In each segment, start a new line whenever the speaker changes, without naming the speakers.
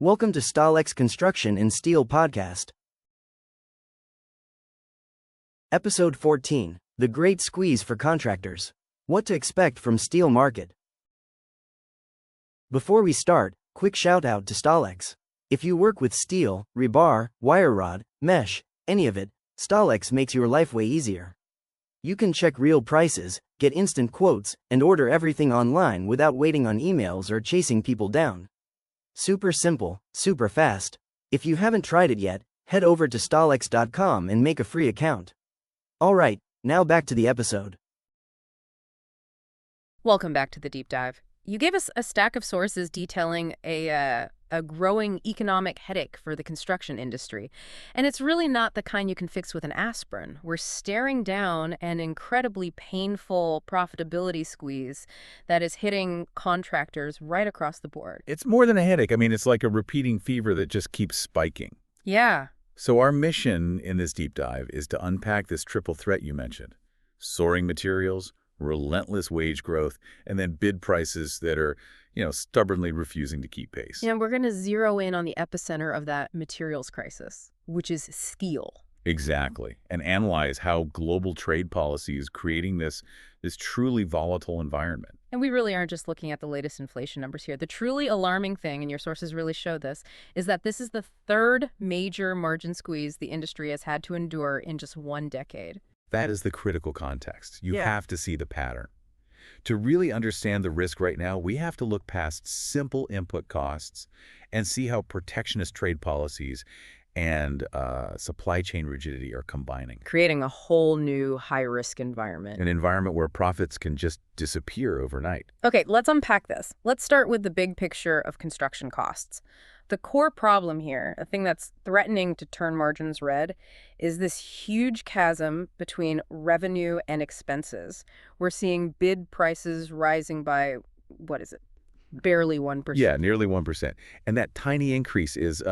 Welcome to StaalX Construction and Steel Podcast. Episode 14, The Great Squeeze for Contractors. What to expect from steel market. Before we start, quick shout out to StaalX. If you work with steel, rebar, wire rod, mesh, any of it, StaalX makes your life way easier. You can check real prices, get instant quotes, and order everything online without waiting on emails or chasing people down. Super simple, super fast. If you haven't tried it yet, head over to StaalX.com and make a free account. Alright, now back to the episode.
Welcome back to the deep dive. You gave us a stack of sources detailing a growing economic headache for the construction industry. And it's really not the kind you can fix with an aspirin. We're staring down an incredibly painful profitability squeeze that is hitting contractors right across the board.
It's more than a headache. It's like a repeating fever that just keeps spiking.
Yeah.
So our mission in this deep dive is to unpack this triple threat you mentioned. Soaring materials, relentless wage growth, and then bid prices that are, stubbornly refusing to keep pace.
Yeah, we're going to zero in on the epicenter of that materials crisis, which is steel.
Exactly. And analyze how global trade policy is creating this truly volatile environment.
And we really aren't just looking at the latest inflation numbers here. The truly alarming thing, and your sources really show this, is that this is the third major margin squeeze the industry has had to endure in just one decade.
That is the critical context. You have to see the pattern. To really understand the risk right now, we have to look past simple input costs and see how protectionist trade policies and supply chain rigidity are combining.
Creating a whole new high-risk environment.
An environment where profits can just disappear overnight.
Okay, let's unpack this. Let's start with the big picture of construction costs. The core problem here, a thing that's threatening to turn margins red, is this huge chasm between revenue and expenses. We're seeing bid prices rising by, barely 1%.
Yeah, nearly 1%. And that tiny increase is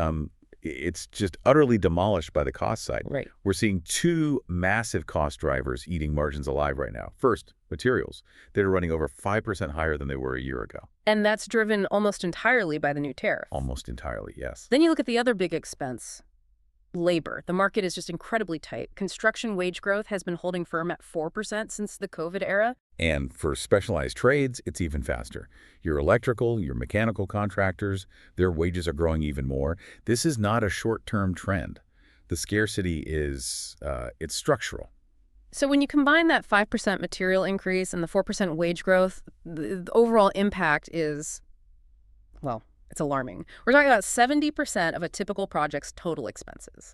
it's just utterly demolished by the cost side.
Right.
We're seeing two massive cost drivers eating margins alive right now. First, materials. They're running over 5% higher than they were a year ago.
And that's driven almost entirely by the new tariff.
Almost entirely, yes.
Then you look at the other big expense, labor. The market is just incredibly tight. Construction wage growth has been holding firm at 4% since the COVID era.
And for specialized trades, it's even faster. Your electrical, your mechanical contractors, their wages are growing even more. This is not a short-term trend. The scarcity is, it's structural.
So when you combine that 5% material increase and the 4% wage growth, the overall impact is, it's alarming. We're talking about 70% of a typical project's total expenses.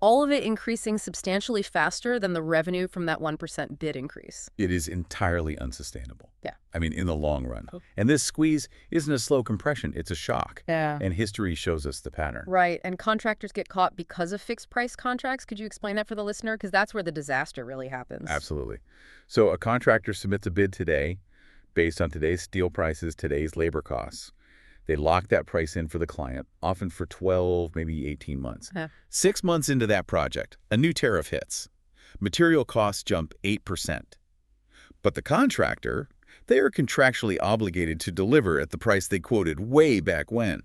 All of it increasing substantially faster than the revenue from that 1% bid increase.
It is entirely unsustainable.
Yeah.
In the long run. And this squeeze isn't a slow compression, it's a shock.
Yeah.
And history shows us the pattern.
Right. And contractors get caught because of fixed price contracts. Could you explain that for the listener? Because that's where the disaster really happens.
Absolutely. So a contractor submits a bid today based on today's steel prices, today's labor costs. They lock that price in for the client, often for 12, maybe 18 months. 6 months into that project, a new tariff hits. Material costs jump 8%. But the contractor, they are contractually obligated to deliver at the price they quoted way back when.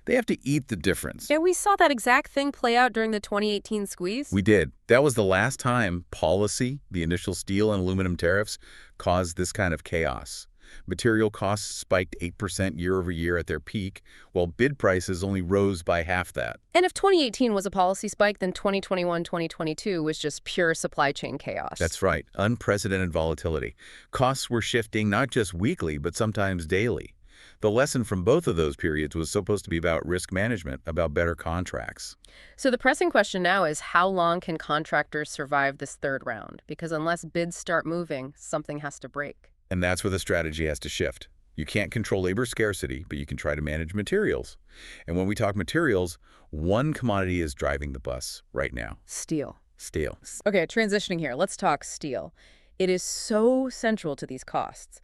They have to eat the difference.
Yeah, we saw that exact thing play out during the 2018 squeeze.
We did. That was the last time policy, the initial steel and aluminum tariffs, caused this kind of chaos. Material costs spiked 8% year over year at their peak, while bid prices only rose by half that.
And if 2018 was a policy spike, then 2021-2022 was just pure supply chain chaos.
That's right. Unprecedented volatility. Costs were shifting not just weekly, but sometimes daily. The lesson from both of those periods was supposed to be about risk management, about better contracts.
So the pressing question now is, how long can contractors survive this third round? Because unless bids start moving, something has to break.
And that's where the strategy has to shift. You can't control labor scarcity, but you can try to manage materials. And when we talk materials, one commodity is driving the bus right now.
Steel.
Steel.
Okay, transitioning here. Let's talk steel. It is so central to these costs.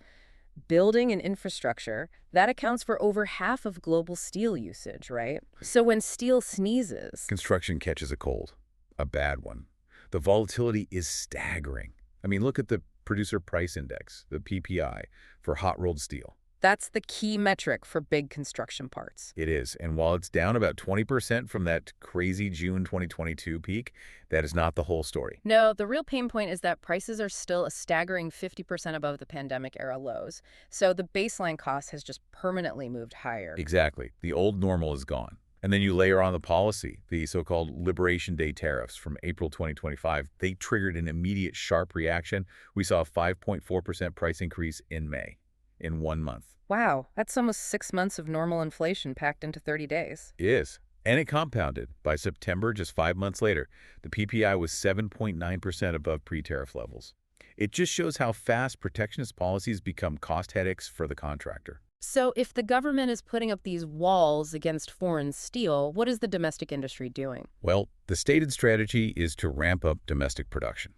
Building and infrastructure, that accounts for over half of global steel usage, right? So when steel sneezes...
Construction catches a cold, a bad one. The volatility is staggering. Look at the Producer Price Index, the PPI, for hot-rolled steel.
That's the key metric for big construction parts.
It is. And while it's down about 20% from that crazy June 2022 peak, that is not the whole story.
No, the real pain point is that prices are still a staggering 50% above the pandemic-era lows. So the baseline cost has just permanently moved higher.
Exactly. The old normal is gone. And then you layer on the policy, the so-called Liberation Day tariffs from April 2025. They triggered an immediate sharp reaction. We saw a 5.4% price increase in May, in 1 month.
Wow, that's almost 6 months of normal inflation packed into 30 days.
It is. And it compounded. By September, just 5 months later, the PPI was 7.9% above pre-tariff levels. It just shows how fast protectionist policies become cost headaches for the contractor.
So if the government is putting up these walls against foreign steel, what is the domestic industry doing?
Well, the stated strategy is to ramp up domestic production.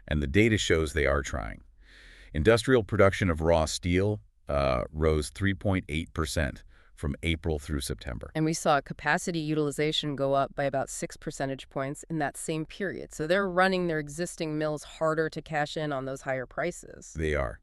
And the data shows they are trying. Industrial production of raw steel rose 3.8% from April through September.
And we saw capacity utilization go up by about 6 percentage points in that same period. So they're running their existing mills harder to cash in on those higher prices.
They are.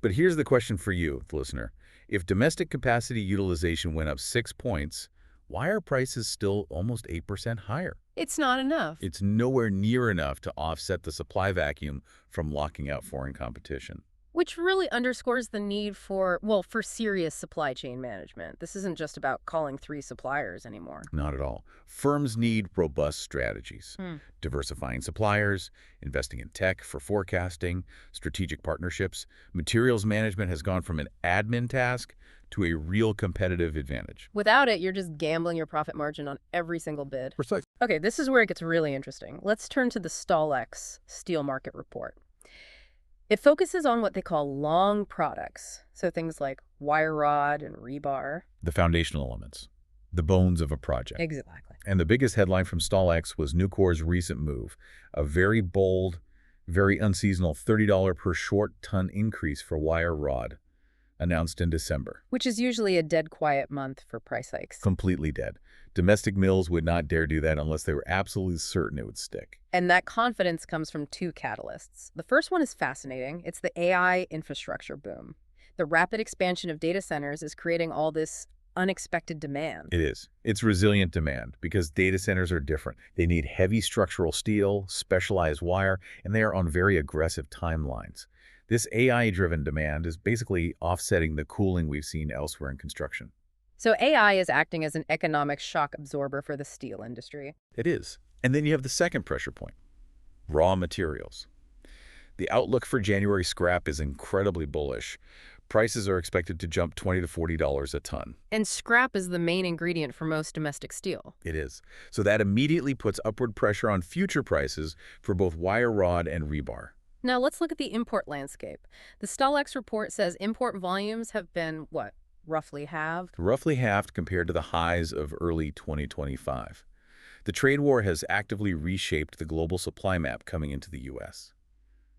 But here's the question for you, the listener. If domestic capacity utilization went up 6 points, why are prices still almost 8% higher?
It's not enough.
It's nowhere near enough to offset the supply vacuum from locking out foreign competition.
Which really underscores the need for serious supply chain management. This isn't just about calling 3 suppliers anymore.
Not at all. Firms need robust strategies. Diversifying suppliers, investing in tech for forecasting, strategic partnerships. Materials management has gone from an admin task to a real competitive advantage.
Without it, you're just gambling your profit margin on every single bid.
Precisely.
Okay, this is where it gets really interesting. Let's turn to the StaalX steel market report. It focuses on what they call long products, so things like wire rod and rebar.
The foundational elements, the bones of a project.
Exactly.
And the biggest headline from StaalX was Nucor's recent move, a very bold, very unseasonal $30 per short ton increase for wire rod, announced in December.
Which is usually a dead quiet month for price hikes.
Completely dead. Domestic mills would not dare do that unless they were absolutely certain it would stick.
And that confidence comes from 2 catalysts. The first one is fascinating. It's the AI infrastructure boom. The rapid expansion of data centers is creating all this unexpected demand.
It is. It's resilient demand because data centers are different. They need heavy structural steel, specialized wire, and they are on very aggressive timelines. This AI-driven demand is basically offsetting the cooling we've seen elsewhere in construction.
So AI is acting as an economic shock absorber for the steel industry.
It is. And then you have the second pressure point, raw materials. The outlook for January scrap is incredibly bullish. Prices are expected to jump $20 to $40 a ton.
And scrap is the main ingredient for most domestic steel.
It is. So that immediately puts upward pressure on future prices for both wire rod and rebar.
Now let's look at the import landscape. The StaalX report says import volumes have been, roughly halved?
Roughly halved compared to the highs of early 2025. The trade war has actively reshaped the global supply map coming into the U.S.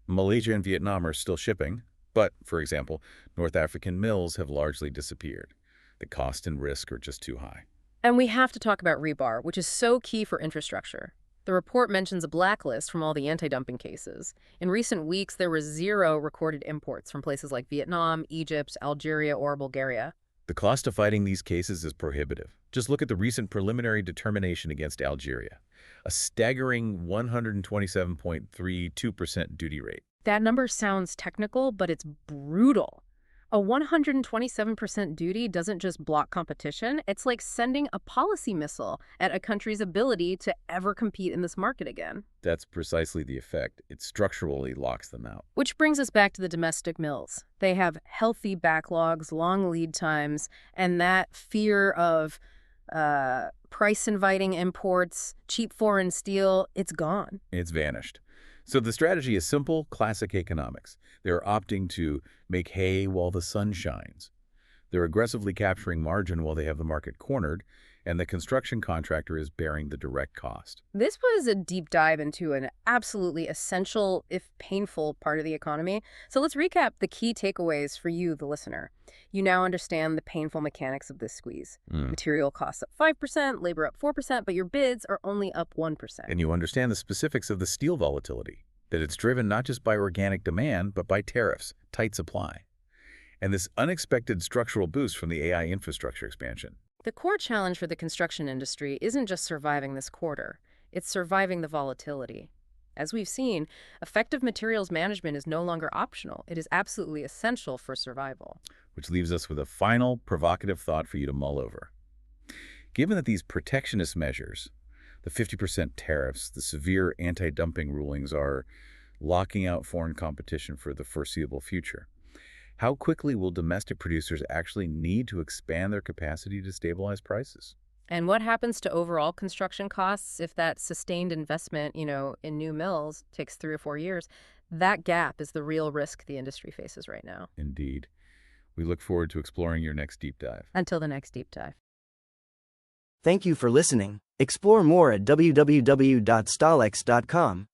Malaysia and Vietnam are still shipping, but, for example, North African mills have largely disappeared. The cost and risk are just too high.
And we have to talk about rebar, which is so key for infrastructure. The report mentions a blacklist from all the anti-dumping cases. In recent weeks, there were 0 recorded imports from places like Vietnam, Egypt, Algeria, or Bulgaria.
The cost of fighting these cases is prohibitive. Just look at the recent preliminary determination against Algeria, a staggering 127.32% duty rate.
That number sounds technical, but it's brutal. A 127% duty doesn't just block competition, it's like sending a policy missile at a country's ability to ever compete in this market again.
That's precisely the effect. It structurally locks them out.
Which brings us back to the domestic mills. They have healthy backlogs, long lead times, and that fear of price-inviting imports, cheap foreign steel, it's gone.
It's vanished. So the strategy is simple, classic economics. They're opting to make hay while the sun shines. They're aggressively capturing margin while they have the market cornered, and the construction contractor is bearing the direct cost.
This was a deep dive into an absolutely essential, if painful, part of the economy. So let's recap the key takeaways for you, the listener. You now understand the painful mechanics of this squeeze. Material costs up 5%, labor up 4%, but your bids are only up 1%.
And you understand the specifics of the steel volatility, that it's driven not just by organic demand, but by tariffs, tight supply. and this unexpected structural boost from the AI infrastructure expansion.
The core challenge for the construction industry isn't just surviving this quarter, it's surviving the volatility. As we've seen, effective materials management is no longer optional. It is absolutely essential for survival.
Which leaves us with a final provocative thought for you to mull over. Given that these protectionist measures, the 50% tariffs, the severe anti-dumping rulings are locking out foreign competition for the foreseeable future, how quickly will domestic producers actually need to expand their capacity to stabilize prices?
And what happens to overall construction costs if that sustained investment, in new mills takes 3 or 4 years? That gap is the real risk the industry faces right now.
Indeed. We look forward to exploring your next deep dive.
Until the next deep dive.
Thank you for listening. Explore more at www.staalx.com.